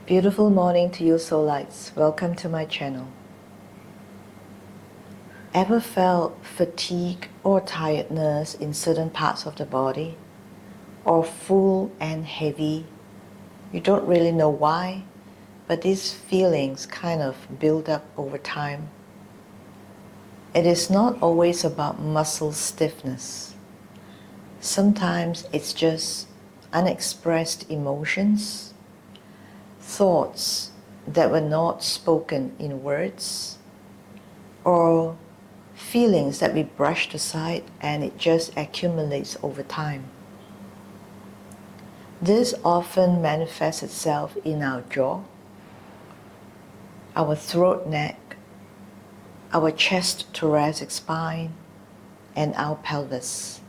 Beautiful morning to you, soul lights. Welcome to my channel. Ever felt fatigue or tiredness in certain parts of the body? Or full and heavy? You don't really know why, but these feelings kind of build up over time. It is not always about muscle stiffness. Sometimes it's just unexpressed emotions, thoughts that were not spoken in words, or feelings that we brushed aside and it just accumulates over time. This often manifests itself in our jaw, our throat neck, our chest thoracic spine, and our pelvis.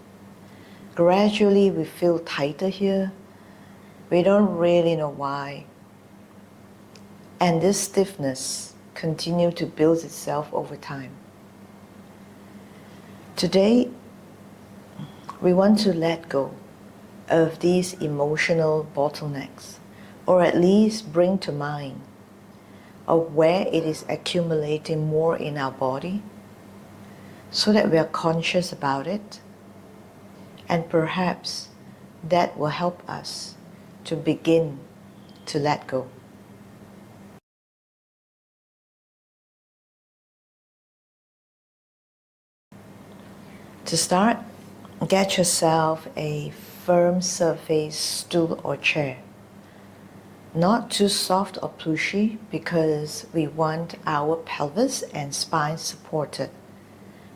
Gradually we feel tighter here. We don't really know why. And this stiffness continues to build itself over time. Today, we want to let go of these emotional bottlenecks, or at least bring to mind of where it is accumulating more in our body, so that we are conscious about it, and perhaps that will help us to begin to let go. To start, get yourself a firm surface stool or chair. Not too soft or plushy, because we want our pelvis and spine supported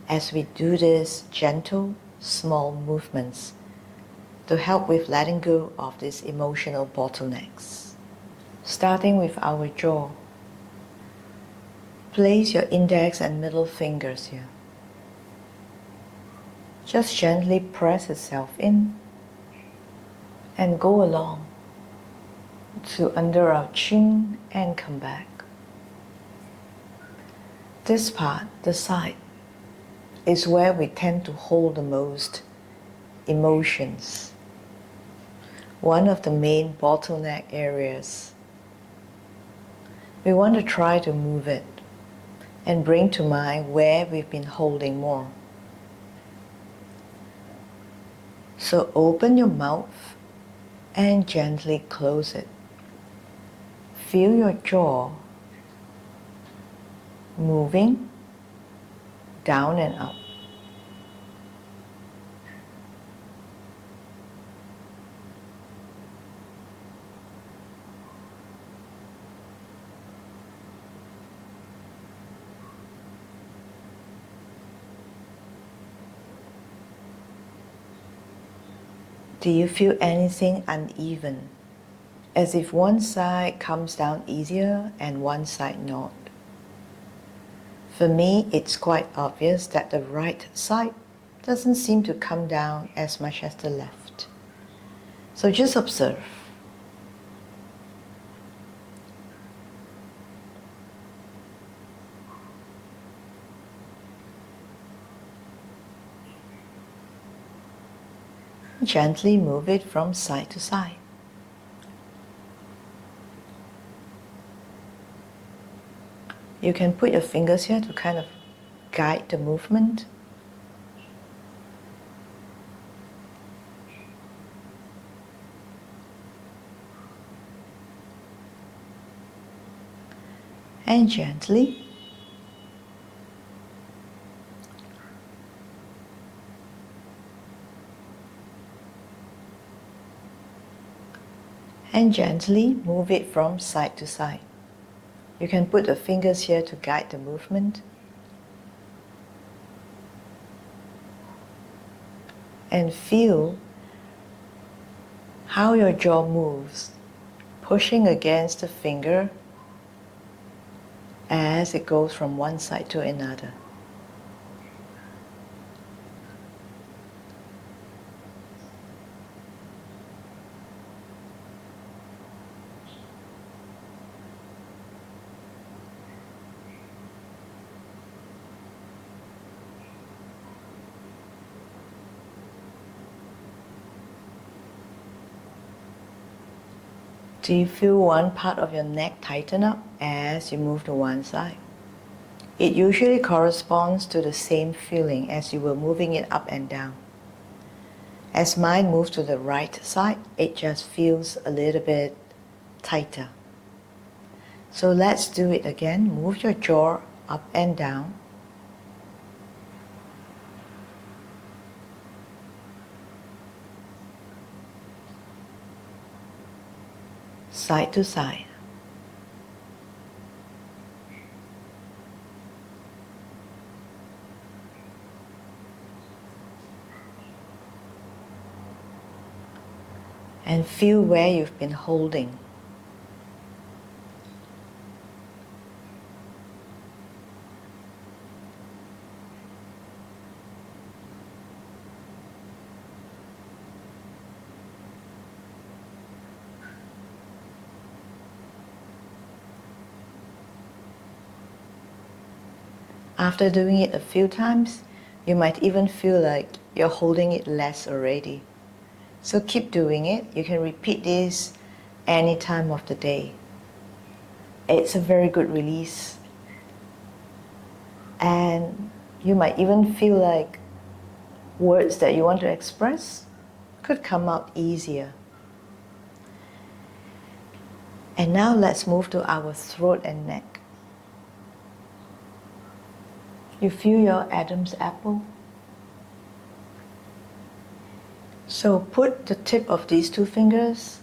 as we do these gentle, small movements to help with letting go of these emotional bottlenecks. Starting with our jaw. Place your index and middle fingers here. Just gently press itself in and go along to under our chin and come back. This part, the side, is where we tend to hold the most emotions. One of the main bottleneck areas. We want to try to move it and bring to mind where we've been holding more. So open your mouth and gently close it. Feel your jaw moving down and up. Do you feel anything uneven? As if one side comes down easier and one side not. For me, it's quite obvious that the right side doesn't seem to come down as much as the left. So just observe. Gently move it from side to side. You can put your fingers here to kind of guide the movement. And gently move it from side to side. You can put the fingers here to guide the movement. And feel how your jaw moves, pushing against the finger as it goes from one side to another. Do you feel one part of your neck tighten up as you move to one side? It usually corresponds to the same feeling as you were moving it up and down. As mine moves to the right side, it just feels a little bit tighter. So let's do it again. Move your jaw up and down. Side to side. And feel where you've been holding. After doing it a few times, you might even feel like you're holding it less already. So keep doing it. You can repeat this any time of the day. It's a very good release. And you might even feel like words that you want to express could come out easier. And now let's move to our throat and neck. You feel your Adam's apple? So put the tip of these two fingers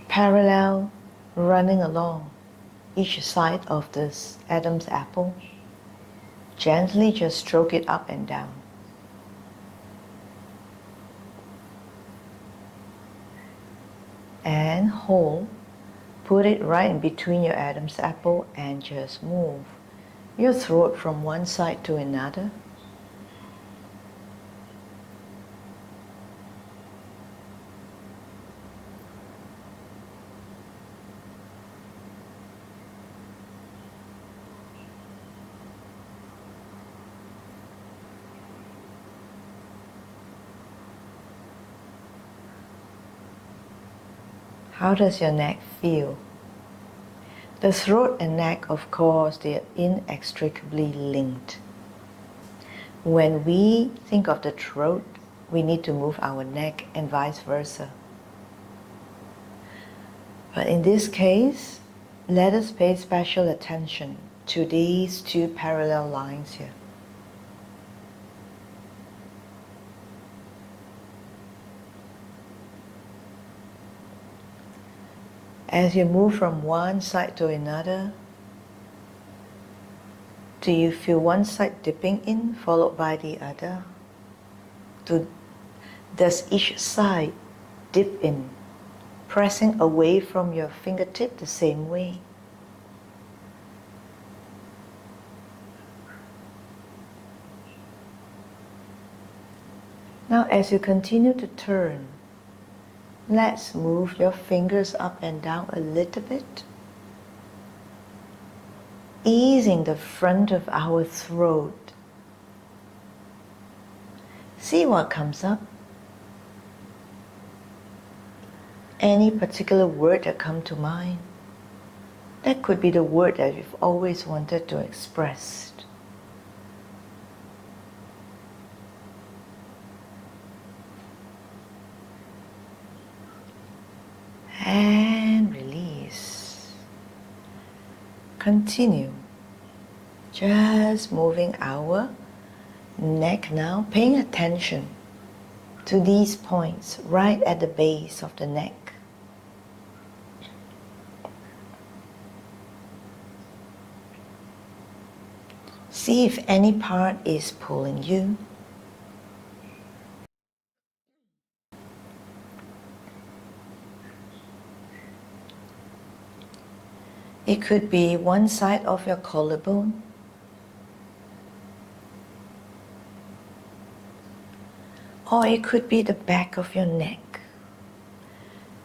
parallel, running along each side of this Adam's apple. Gently just stroke it up and down. And hold. Put it right in between your Adam's apple and just move your throat from one side to another. How does your neck feel? The throat and neck, of course, they are inextricably linked. When we think of the throat, we need to move our neck and vice versa. But in this case, let us pay special attention to these two parallel lines here. As you move from one side to another, do you feel one side dipping in followed by the other? Does each side dip in, pressing away from your fingertip the same way? Now as you continue to turn, let's move your fingers up and down a little bit, easing the front of our throat. See what comes up. Any particular word that comes to mind. That could be the word that you've always wanted to express. And release. Continue. Just moving our neck now, paying attention to these points right at the base of the neck. See if any part is pulling you. It could be one side of your collarbone, or it could be the back of your neck.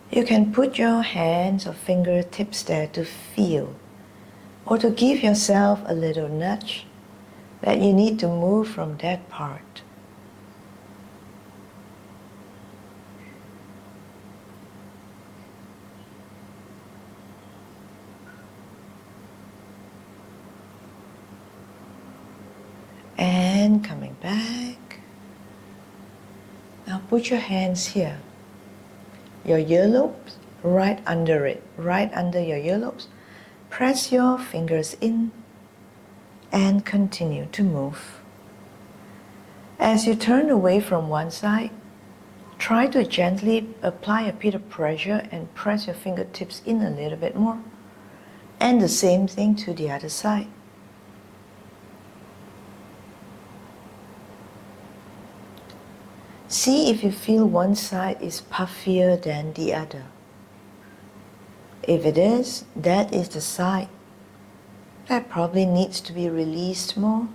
You can put your hands or fingertips there to feel, or to give yourself a little nudge that you need to move from that part. And coming back. Now put your hands here. Your earlobes, right under it, right under your earlobes. Press your fingers in and continue to move. As you turn away from one side, try to gently apply a bit of pressure and press your fingertips in a little bit more. And the same thing to the other side. See if you feel one side is puffier than the other. If it is, that is the side that probably needs to be released more.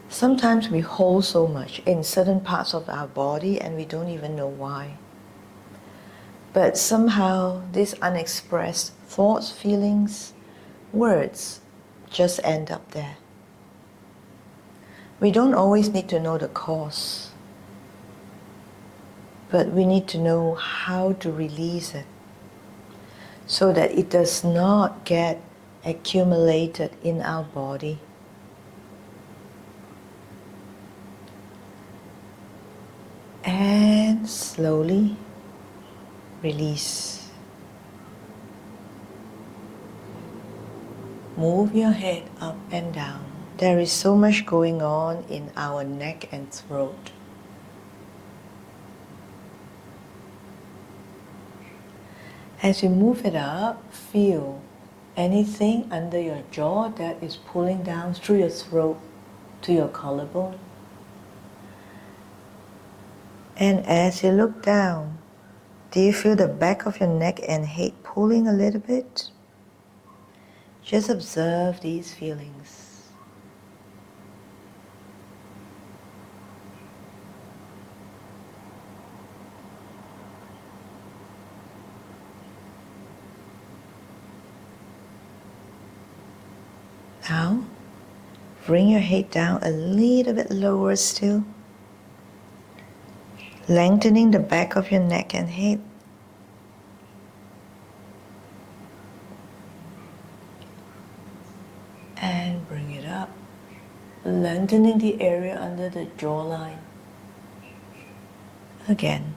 Sometimes we hold so much in certain parts of our body and we don't even know why. But somehow these unexpressed thoughts, feelings, words just end up there. We don't always need to know the cause, but we need to know how to release it so that it does not get accumulated in our body. And slowly release. Move your head up and down. There is so much going on in our neck and throat. As you move it up, feel anything under your jaw that is pulling down through your throat to your collarbone. And as you look down, do you feel the back of your neck and head pulling a little bit? Just observe these feelings. Now, bring your head down a little bit lower still, lengthening the back of your neck and head. And bring it up, lengthening the area under the jawline. Again.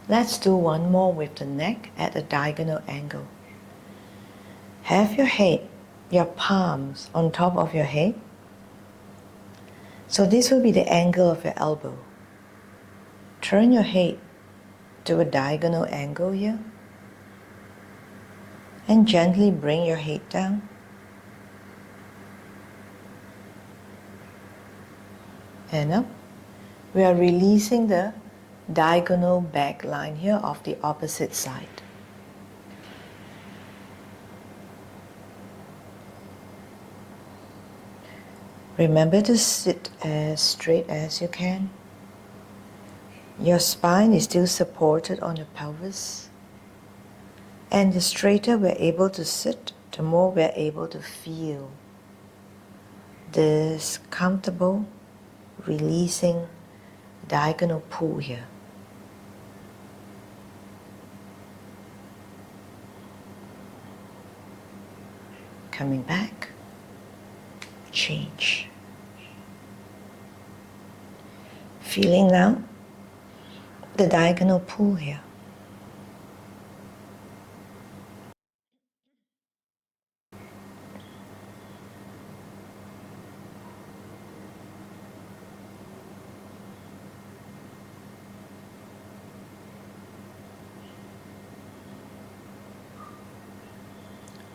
Let's do one more with the neck at a diagonal angle. Have your head, your palms on top of your head. So this will be the angle of your elbow. Turn your head to a diagonal angle here. And gently bring your head down. And up. We are releasing the diagonal back line here of the opposite side. Remember to sit as straight as you can. Your spine is still supported on your pelvis. And the straighter we're able to sit, the more we're able to feel this comfortable, releasing diagonal pull here. Coming back, change. Feeling now the diagonal pull here.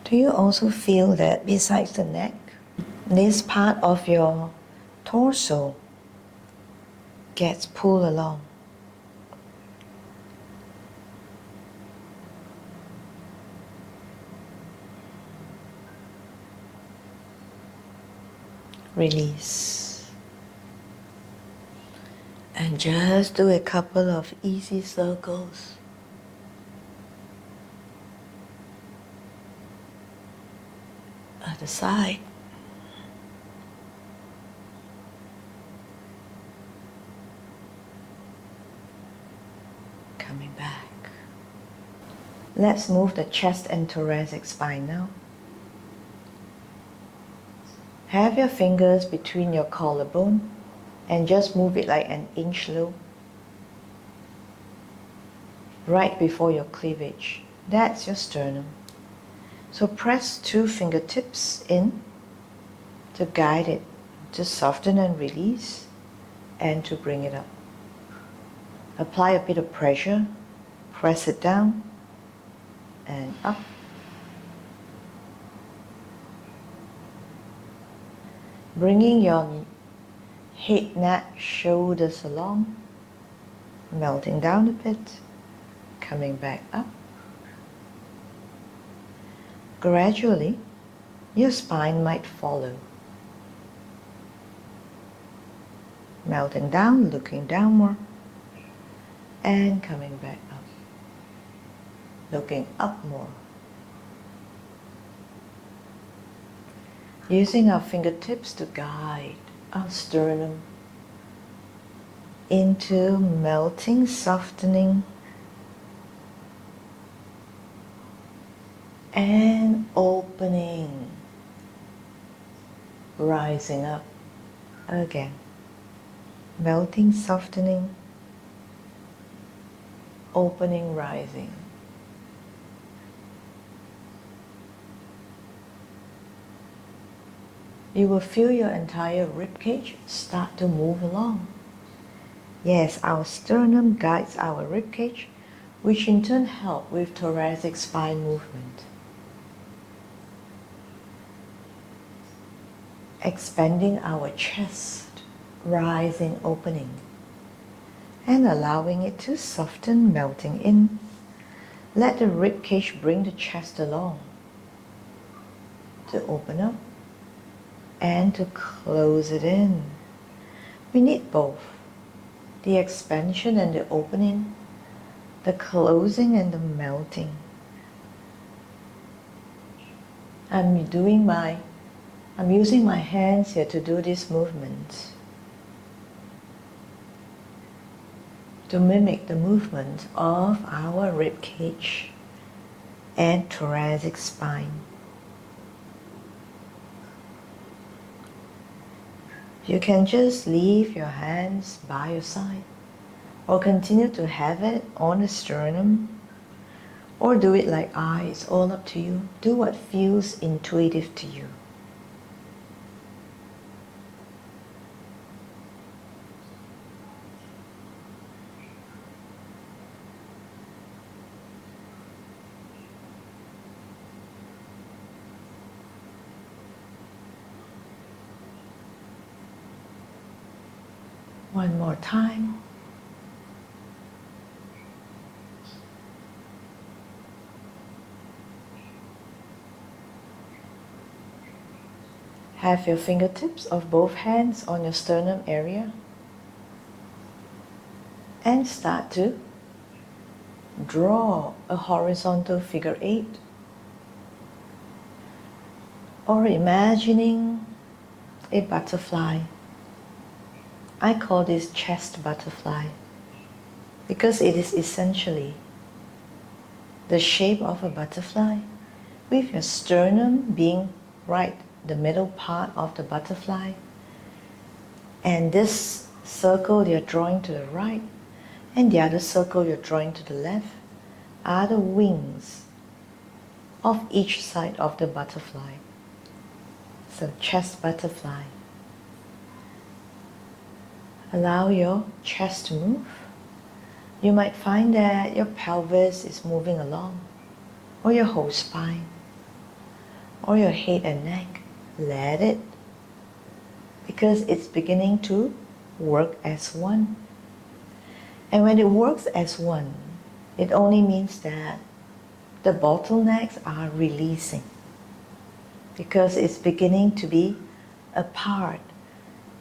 Do you also feel that besides the neck, this part of your torso gets pulled along? Release. And just do a couple of easy circles. At the side. Coming back. Let's move the chest and thoracic spine now. Have your fingers between your collarbone and just move it like an inch low. Right before your cleavage. That's your sternum. So press 2 fingertips in to guide it, to soften and release, and to bring it up. Apply a bit of pressure, press it down, and up. Bringing your head, neck, shoulders along, melting down a bit, coming back up. Gradually, your spine might follow. Melting down, looking downward, and coming back up. Looking up more. Using our fingertips to guide our sternum into melting, softening, and opening, rising up again. Melting, softening, opening, rising. You will feel your entire rib cage start to move along. Yes, our sternum guides our rib cage, which in turn helps with thoracic spine movement. Expanding our chest, rising, opening, and allowing it to soften, melting in. Let the rib cage bring the chest along to open up and to close it in. We need both, the expansion and the opening, the closing and the melting. I'm using my hands here to do this movement, to mimic the movement of our rib cage and thoracic spine. You can just leave your hands by your side, or continue to have it on the sternum, or do it like I. It's all up to you. Do what feels intuitive to you. One more time. Have your fingertips of both hands on your sternum area and start to draw a horizontal figure 8, or imagining a butterfly. I call this chest butterfly because it is essentially the shape of a butterfly, with your sternum being right the middle part of the butterfly, and this circle you're drawing to the right and the other circle you're drawing to the left are the wings of each side of the butterfly. So chest butterfly. Allow your chest to move. You might find that your pelvis is moving along, or your whole spine, or your head and neck. Let it, because it's beginning to work as one. And when it works as one, it only means that the bottlenecks are releasing, because it's beginning to be a part,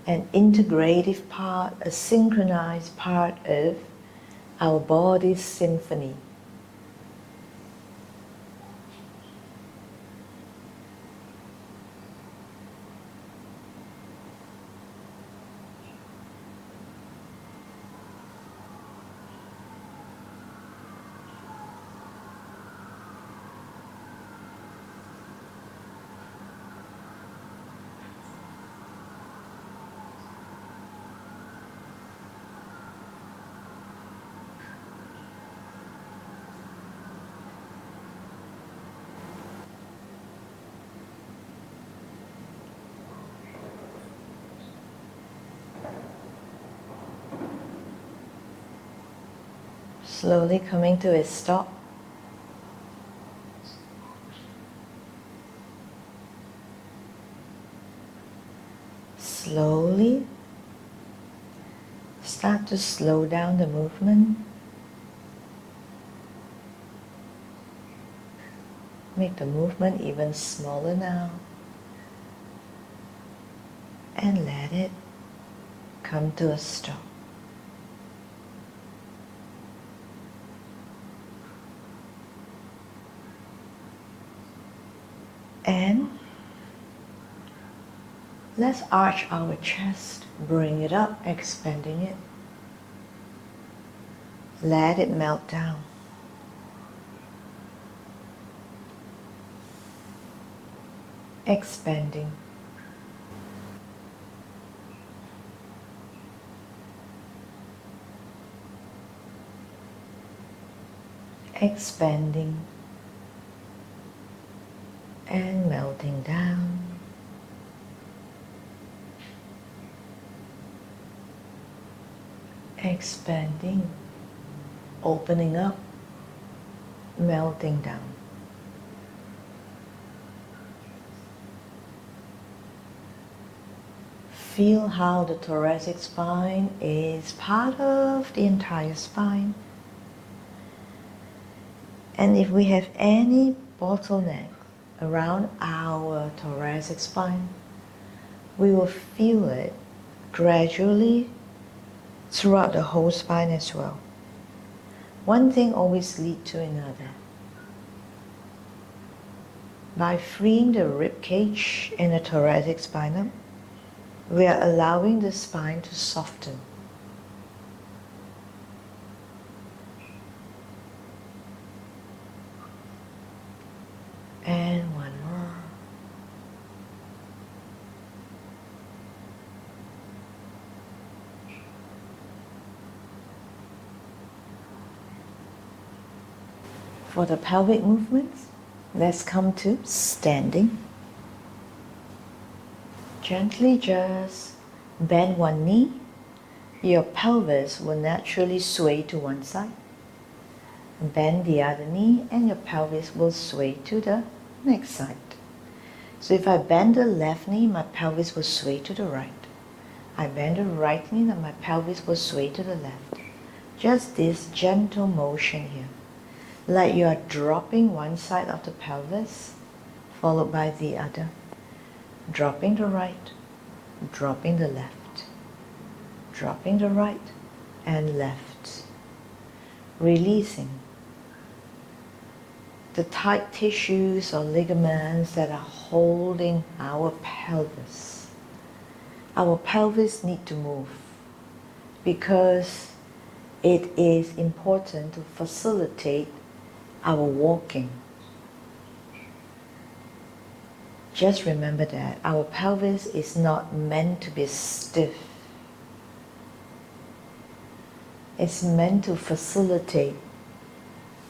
an integrative part, a synchronized part of our body's symphony. Slowly coming to a stop. Slowly start to slow down the movement. Make the movement even smaller now. And let it come to a stop. And let's arch our chest, bring it up, expanding it. Let it melt down. Expanding. Expanding. And melting down. Expanding, opening up, melting down. Feel how the thoracic spine is part of the entire spine. And if we have any bottleneck around our thoracic spine, we will feel it gradually throughout the whole spine as well. One thing always leads to another. By freeing the rib cage and the thoracic spine, we are allowing the spine to soften. And one more. For the pelvic movements, let's come to standing. Gently just bend one knee. Your pelvis will naturally sway to one side. Bend the other knee and your pelvis will sway to the next side. So if I bend the left knee, my pelvis will sway to the right. I bend the right knee and my pelvis will sway to the left. Just this gentle motion here. Like you are dropping one side of the pelvis, followed by the other. Dropping the right, dropping the left. Dropping the right and left. Releasing the tight tissues or ligaments that are holding our pelvis. Our pelvis needs to move because it is important to facilitate our walking. Just remember that our pelvis is not meant to be stiff. It's meant to facilitate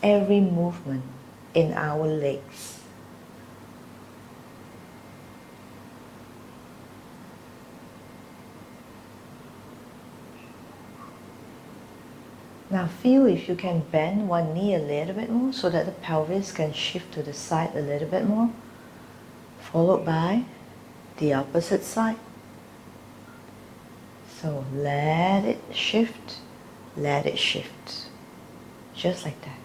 every movement in our legs. Now feel if you can bend one knee a little bit more so that the pelvis can shift to the side a little bit more, followed by the opposite side. So let it shift, just like that.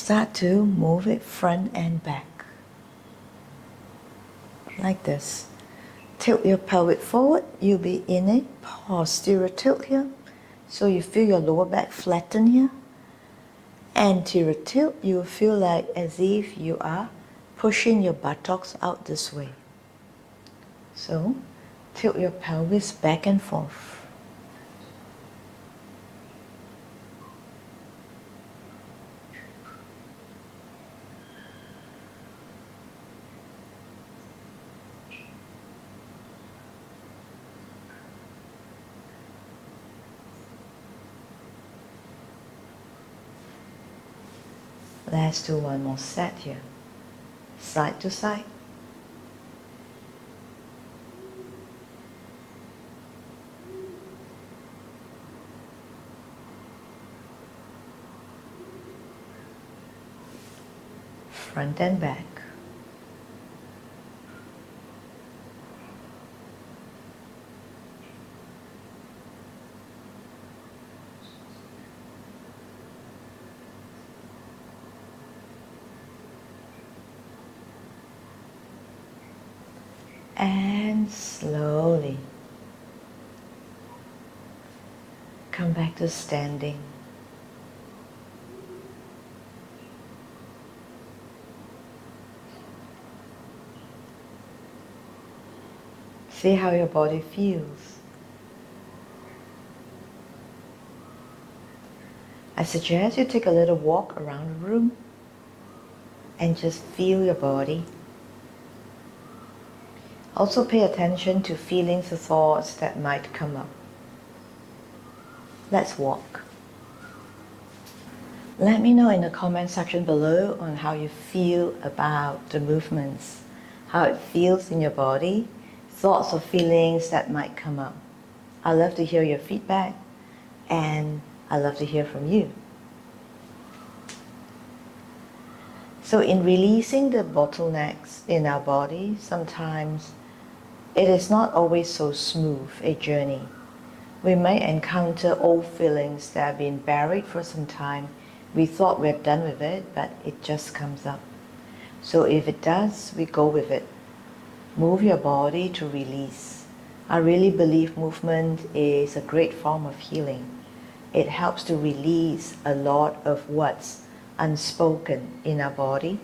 start to move it front and back. Like this. Tilt your pelvic forward. You'll be in a posterior tilt here. So you feel your lower back flatten here. Anterior tilt, you will feel like as if you are pushing your buttocks out this way. So tilt your pelvis back and forth. Let's do one more set here. Side to side. Front and back. And slowly come back to standing. See how your body feels. I suggest you take a little walk around the room and just feel your body. Also pay attention to feelings or thoughts that might come up. Let's walk. Let me know in the comment section below on how you feel about the movements, how it feels in your body, thoughts or feelings that might come up. I love to hear your feedback and I love to hear from you. So in releasing the bottlenecks in our body, sometimes it is not always so smooth a journey. We may encounter old feelings that have been buried for some time. We thought we're done with it, but it just comes up. So if it does, we go with it. Move your body to release. I really believe movement is a great form of healing. It helps to release a lot of what's unspoken in our body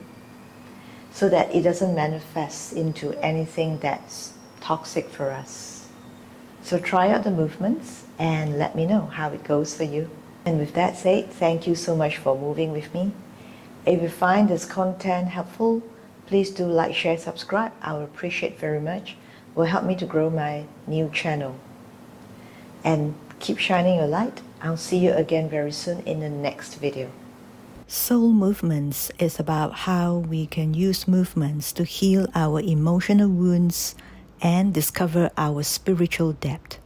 so that it doesn't manifest into anything that's toxic for us. So try out the movements and let me know how it goes for you. And with that said, thank you so much for moving with me. If you find this content helpful, please do like, share, subscribe. I would appreciate very much. It will help me to grow my new channel. And keep shining your light. I'll see you again very soon in the next video. Soul Movements is about how we can use movements to heal our emotional wounds and discover our spiritual depth.